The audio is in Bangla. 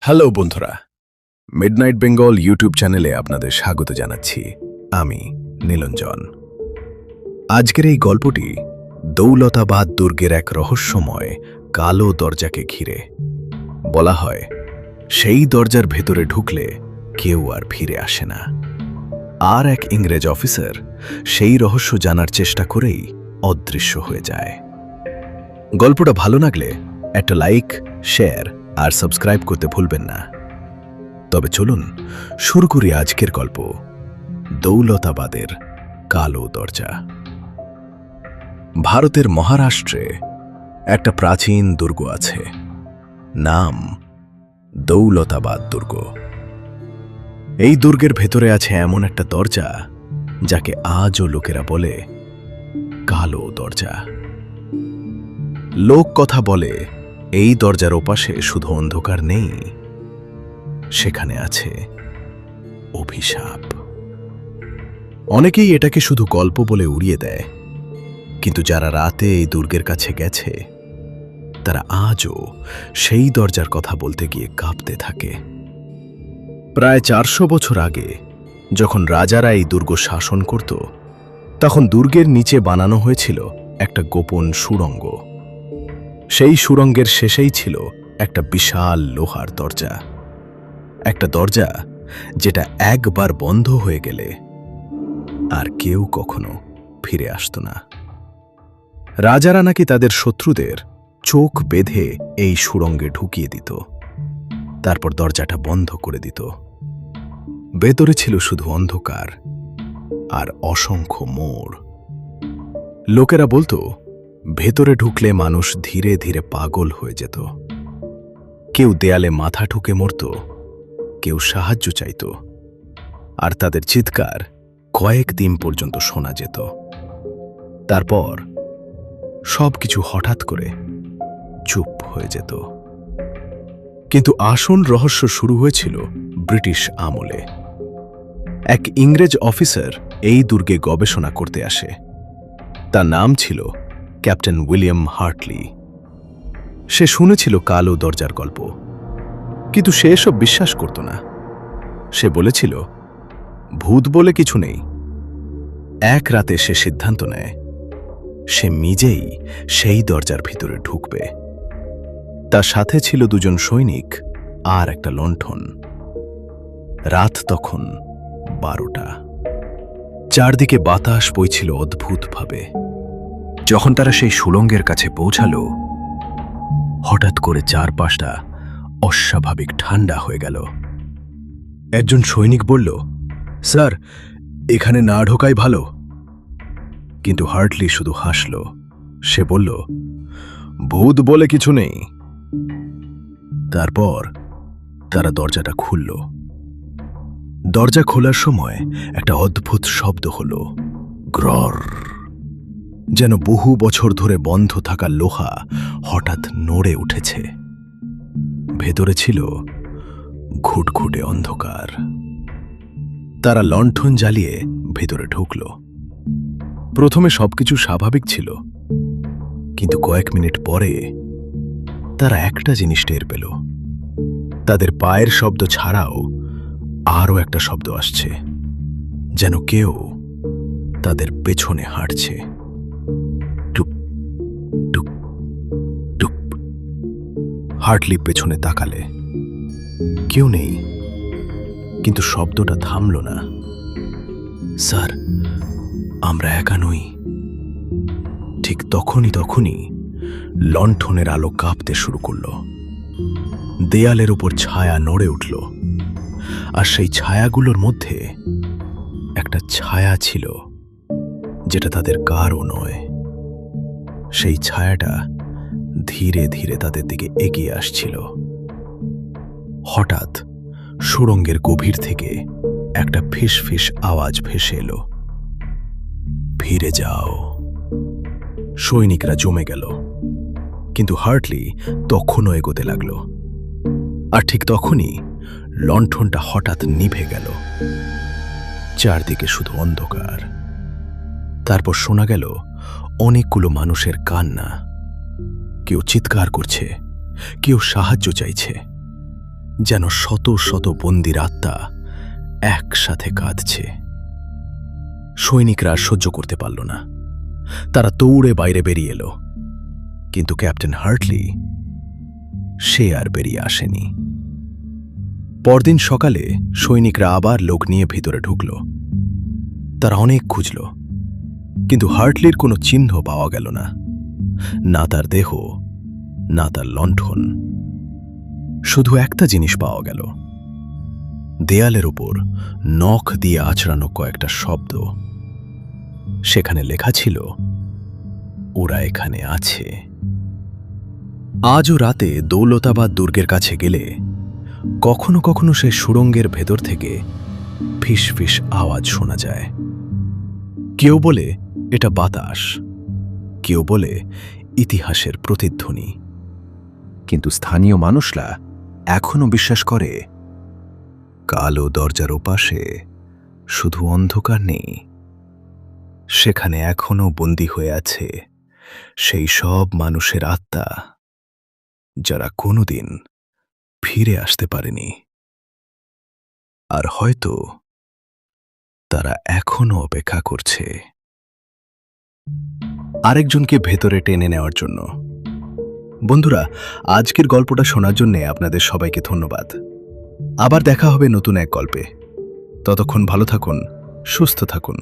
হ্যালো বন্ধুরা, মিডনাইট বেঙ্গল ইউটিউব চ্যানেলে আপনাদের স্বাগত জানাচ্ছি। আমি নীলঞ্জন। আজকের এই গল্পটি দৌলতাবাদ দুর্গের এক রহস্যময় কালো দরজাকে ঘিরে। বলা হয়, সেই দরজার ভেতরে ঢুকলে কেউ আর ফিরে আসে না। আর এক ইংরেজ অফিসার সেই রহস্য জানার চেষ্টা করেই অদৃশ্য হয়ে যায়। গল্পটা ভালো লাগলে একটা লাইক, শেয়ার আর সাবস্ক্রাইব করতে ভুলবেন না। তবে চলুন শুরু করি আজকের গল্প, দৌলতাবাদের কালো দরজা। ভারতের মহারাষ্ট্রে একটা প্রাচীন দুর্গ আছে, নাম দৌলতাবাদ দুর্গ। এই দুর্গের ভেতরে আছে এমন একটা দরজা যাকে আজও লোকেরা বলে কালো দরজা। লোক কথা বলে এই দরজার ওপাশে শুধু অন্ধকার নেই, সেখানে আছে অভিশাপ। অনেকেই এটাকে শুধু গল্প বলে উড়িয়ে দেয়, কিন্তু যারা রাতে এই দুর্গের কাছে গেছে তারা আজও সেই দরজার কথা বলতে গিয়ে কাঁপতে থাকে। প্রায় 400 বছর আগে যখন রাজারা এই দুর্গ শাসন করত, তখন দুর্গের নিচে বানানো হয়েছিল একটা গোপন সুড়ঙ্গ। সেই সুড়ঙ্গের শেষেই ছিল একটা বিশাল লোহার দরজা, একটা দরজা যেটা একবার বন্ধ হয়ে গেলে আর কেউ কখনো ফিরে আসত না। রাজারা নাকি তাদের শত্রুদের চোখ বেঁধে এই সুড়ঙ্গে ঢুকিয়ে দিত, তারপর দরজাটা বন্ধ করে দিত। ভেতরে ছিল শুধু অন্ধকার আর অসংখ্য মোড়। লোকেরা বলতো, ভেতরে ঢুকলে মানুষ ধীরে ধীরে পাগল হয়ে যেত। কেউ দেয়ালে মাথা ঠুকে মরত, কেউ সাহায্য চাইত, আর তাদের চিৎকার কয়েকদিন পর্যন্ত শোনা যেত। তারপর সবকিছু হঠাৎ করে চুপ হয়ে যেত। কিন্তু আসল রহস্য শুরু হয়েছিল ব্রিটিশ আমলে। এক ইংরেজ অফিসার এই দুর্গে গবেষণা করতে আসে। তার নাম ছিল ক্যাপ্টেন উইলিয়াম হার্টলি। সে শুনেছিল কালো দরজার গল্প, কিন্তু সে এসব বিশ্বাস করত না। সে বলেছিল, ভূত বলে কিছু নেই। এক রাতে সে সিদ্ধান্ত নেয় সে নিজেই সেই দরজার ভিতরে ঢুকবে। তার সাথে ছিল 2 জন সৈনিক আর একটা লণ্ঠন। রাত তখন 12টা। চারদিকে বাতাস বইছিল অদ্ভুতভাবে। যখন তারা সেই সুড়ঙ্গের কাছে পৌঁছালো, হঠাৎ করে চারপাশটা অস্বাভাবিক ঠান্ডা হয়ে গেল। একজন সৈনিক বলল, স্যার, এখানে না ঢোকাই ভালো। কিন্তু হার্টলি শুধু হাসল। সে বলল, ভূত বলে কিছু নেই। তারপর তারা দরজাটা খুলল। দরজা খোলার সময় একটা অদ্ভুত শব্দ হল, গ্রর। যেন বহু বছর ধরে বন্ধ থাকা লোহা হঠাৎ নড়ে উঠেছে। ভেতরে ছিল ঘুটঘুটে অন্ধকার। তারা লণ্ঠন জ্বালিয়ে ভেতরে ঢুকল। প্রথমে সবকিছু স্বাভাবিক ছিল, কিন্তু কয়েক মিনিট পরে তারা একটা জিনিস টের পেল। তাদের পায়ের শব্দ ছাড়াও আরও একটা শব্দ আসছে, যেন কেউ তাদের পেছনে হাঁটছে। টুপ টুপ টুপ। হার্টলি পেছনে তাকালে, কেউ নেই, কিন্তু শব্দটা থামল না। স্যার, আমরা একা নই। ঠিক তখনই লণ্ঠনের আলো কাঁপতে শুরু করল। দেয়ালের উপর ছায়া নড়ে উঠল, আর সেই ছায়াগুলোর মধ্যে একটা ছায়া ছিল যেটা তাদের কারও নয়। সেই ছায়াটা ধীরে ধীরে তাদের দিকে এগিয়ে আসছিল। হঠাৎ সুড়ঙ্গের গভীর থেকে একটা ফিসফিস আওয়াজ ভেসে এলো, ফিরে যাও। সৈনিকরা জমে গেল, কিন্তু হার্টলি তখনও এগোতে লাগল। আর ঠিক তখনই লণ্ঠনটা হঠাৎ নিভে গেল। চারদিকে শুধু অন্ধকার। তারপর শোনা গেল অনেকগুলো মানুষের কান্না। কেউ চিৎকার করছে, কেউ সাহায্য চাইছে, যেন শত শত বন্দির আত্মা একসাথে কাঁদছে। সৈনিকরা আর সহ্য করতে পারল না, তারা দৌড়ে বাইরে বেরিয়ে এলো। কিন্তু ক্যাপ্টেন হার্টলি, সে আর বেরিয়ে আসেনি। পরদিন সকালে সৈনিকরা আবার লোক নিয়ে ভিতরে ঢুকল। তারা অনেক খুঁজল, কিন্তু হার্টলির কোনো চিহ্ন পাওয়া গেল না, না তার দেহ, না তার লণ্ঠন। শুধু একটা জিনিস পাওয়া গেল, দেয়ালের উপর নখ দিয়ে আঁচড়ানো কয়েকটা শব্দ। সেখানে লেখা ছিল, ওরা এখানে আছে। আজও রাতে দৌলতাবাদ দুর্গের কাছে গেলে কখনো কখনো সেই সুড়ঙ্গের ভেতর থেকে ফিস ফিস আওয়াজ শোনা যায়। কেউ বলে এটা বাতাস, কেউ বলে ইতিহাসের প্রতিধ্বনি। কিন্তু স্থানীয় মানুষরা এখনো বিশ্বাস করে, কালো দরজার ওপাশে শুধু অন্ধকার নেই, সেখানে এখনো বন্দী হয়ে আছে সেই সব মানুষের আত্মা যারা কোনোদিন ফিরে আসতে পারেনি। আর হয়তো তারা এখনো অপেক্ষা করছে আরেকজনকে ভেতরে টেনে নেওয়ার জন্য। বন্ধুরা, আজকের গল্পটা শোনার জন্য আপনাদের সবাইকে ধন্যবাদ। আবার দেখা হবে নতুন এক গল্পে। ততক্ষণ ভালো থাকুন, সুস্থ থাকুন।